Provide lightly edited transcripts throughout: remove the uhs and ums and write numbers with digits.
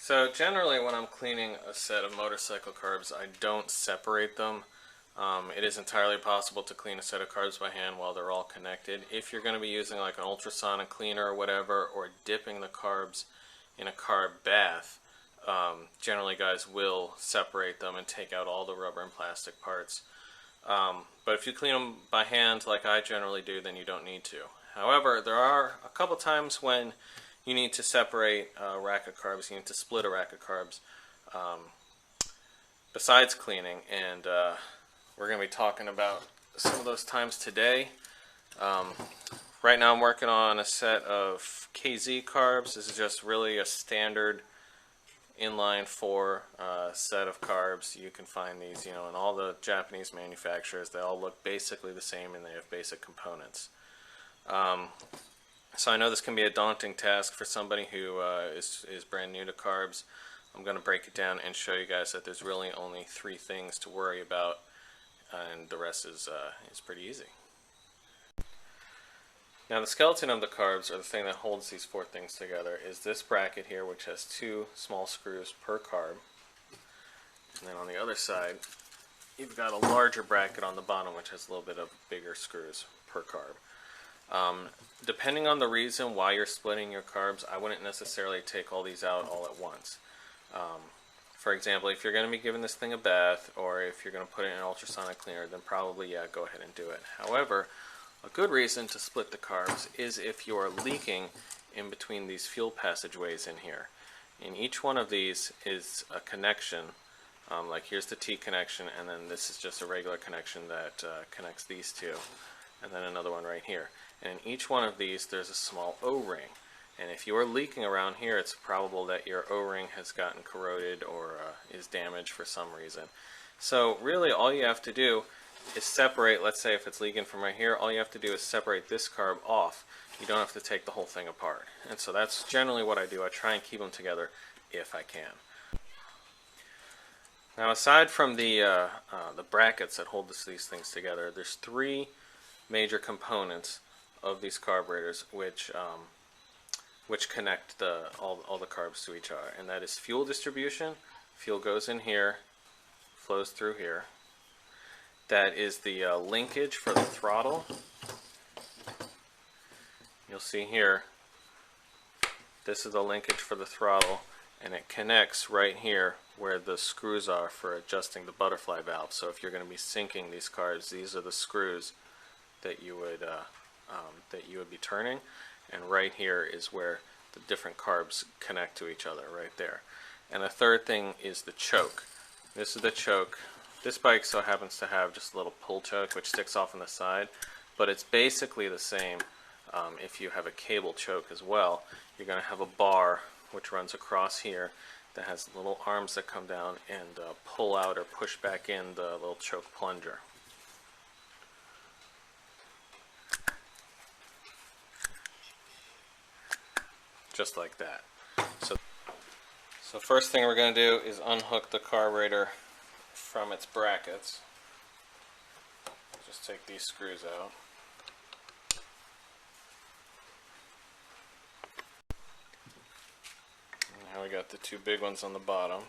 So generally when I'm cleaning a set of motorcycle carbs, I don't separate them. It is entirely possible to clean a set of carbs by hand while they're all connected. If you're going to be using like an ultrasonic cleaner or whatever, or dipping the carbs in a carb bath, generally guys will separate them and take out all the rubber and plastic parts. But if you clean them by hand like I generally do, then you don't need to. However, there are a couple times when you need to separate a rack of carbs. You need to split a rack of carbs besides cleaning, and we're going to be talking about some of those times today. Right now I'm working on a set of KZ carbs. This is just really a standard inline 4 set of carbs. You can find these, in all the Japanese manufacturers. They all look basically the same and they have basic components. So I know this can be a daunting task for somebody who is brand new to carbs. I'm going to break it down and show you guys that there's really only 3 things to worry about, and the rest is pretty easy. Now the skeleton of the carbs, or the thing that holds these 4 things together, is this bracket here, which has 2 small screws per carb. And then on the other side, you've got a larger bracket on the bottom, which has a little bit of bigger screws per carb. Depending on the reason why you're splitting your carbs, I wouldn't necessarily take all these out all at once. For example, if you're going to be giving this thing a bath, or if you're going to put it in an ultrasonic cleaner, then probably, yeah, go ahead and do it. However, a good reason to split the carbs is if you are leaking in between these fuel passageways in here. In each one of these is a connection, like here's the T connection, and then this is just a regular connection that connects these two, and then another one right here. And in each one of these there's a small O-ring. And if you are leaking around here, it's probable that your O-ring has gotten corroded or is damaged for some reason. So really all you have to do is separate, let's say if it's leaking from right here, all you have to do is separate this carb off. You don't have to take the whole thing apart. And so that's generally what I do. I try and keep them together if I can. Now aside from the brackets that hold these things together, there's 3 major components of these carburetors which connect all the carbs to each other, and that is fuel distribution. Fuel goes in here, flows through here. That is the linkage for the throttle. You'll see here, this is the linkage for the throttle, and it connects right here where the screws are for adjusting the butterfly valve. So if you're going to be syncing these carbs, these are the screws that you would be turning, and right here is where the different carbs connect to each other, right there. And the third thing is the choke. This is the choke. This bike so happens to have just a little pull choke which sticks off on the side, but it's basically the same if you have a cable choke as well. You're going to have a bar which runs across here that has little arms that come down and pull out or push back in the little choke plunger. Just like that. So first thing we're going to do is unhook the carburetor from its brackets. Just take these screws out. Now we got the 2 big ones on the bottom.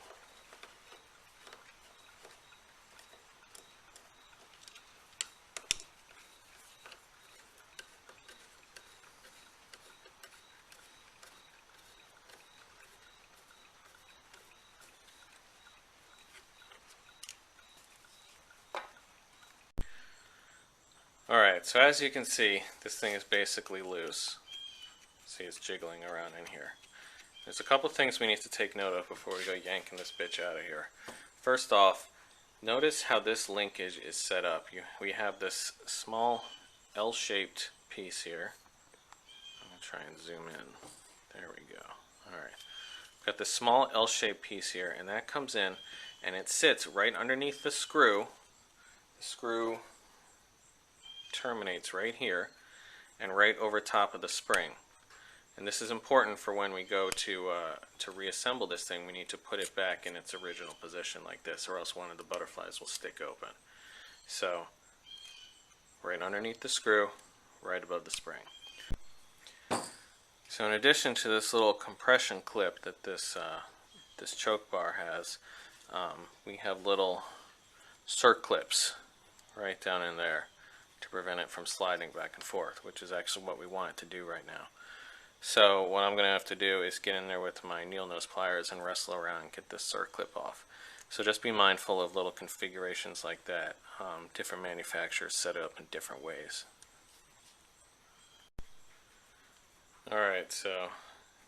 Alright, so as you can see, this thing is basically loose. See, it's jiggling around in here. There's a couple things we need to take note of before we go yanking this bitch out of here. First off, notice how this linkage is set up. We have this small L-shaped piece here. I'm going to try and zoom in. There we go. Alright. We've got this small L-shaped piece here, and that comes in, and it sits right underneath the screw. The screw terminates right here and right over top of the spring. And this is important for when we go to reassemble this thing. We need to put it back in its original position like this, or else one of the butterflies will stick open. So right underneath the screw, right above the spring. So in addition to this little compression clip that this this choke bar has, we have little circlips right down in there to prevent it from sliding back and forth, which is actually what we want it to do right now. So what I'm going to have to do is get in there with my needle nose pliers and wrestle around and get this circlip off. So just be mindful of little configurations like that. Different manufacturers set it up in different ways. Alright, so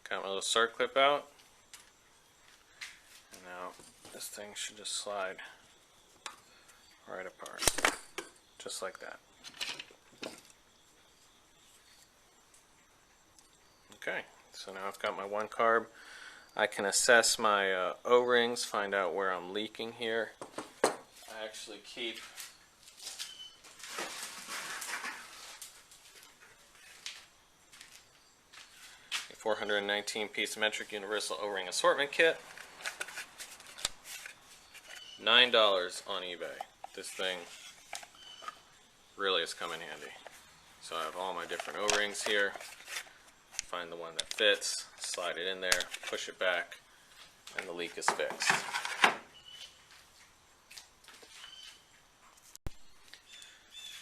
got my little circlip out, and now this thing should just slide right apart, just like that. Okay, so now I've got my one carb. I can assess my O-rings, find out where I'm leaking here. I actually keep a 419 piece metric universal O-ring assortment kit. $9 on eBay. This thing really has come in handy. So I have all my different O-rings here. Find the one that fits, slide it in there, push it back, and the leak is fixed.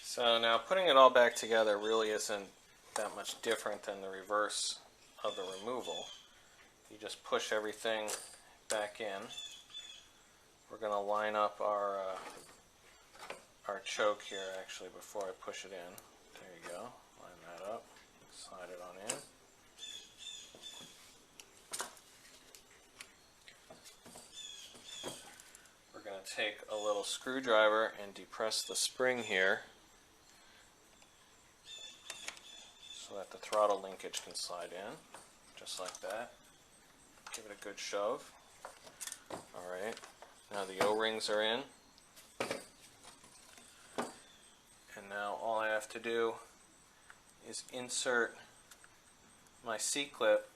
So now putting it all back together really isn't that much different than the reverse of the removal. You just push everything back in. We're going to line up our choke here actually before I push it in. There you go. Line that up. Slide it on in. We're going to take a little screwdriver and depress the spring here so that the throttle linkage can slide in, just like that. Give it a good shove. Alright, now the O-rings are in. And now all I have to do is insert my C-clip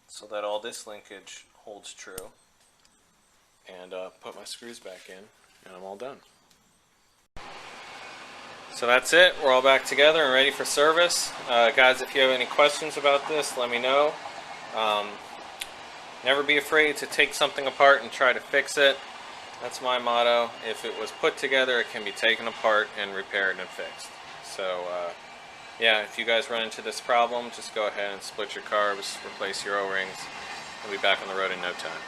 so that all this linkage holds true, and put my screws back in, and I'm all done. So that's it. We're all back together and ready for service. Guys, if you have any questions about this, let me know. Never be afraid to take something apart and try to fix it. That's my motto. If it was put together, it can be taken apart and repaired and fixed. So yeah, if you guys run into this problem, just go ahead and split your carbs, replace your O-rings, and be back on the road in no time.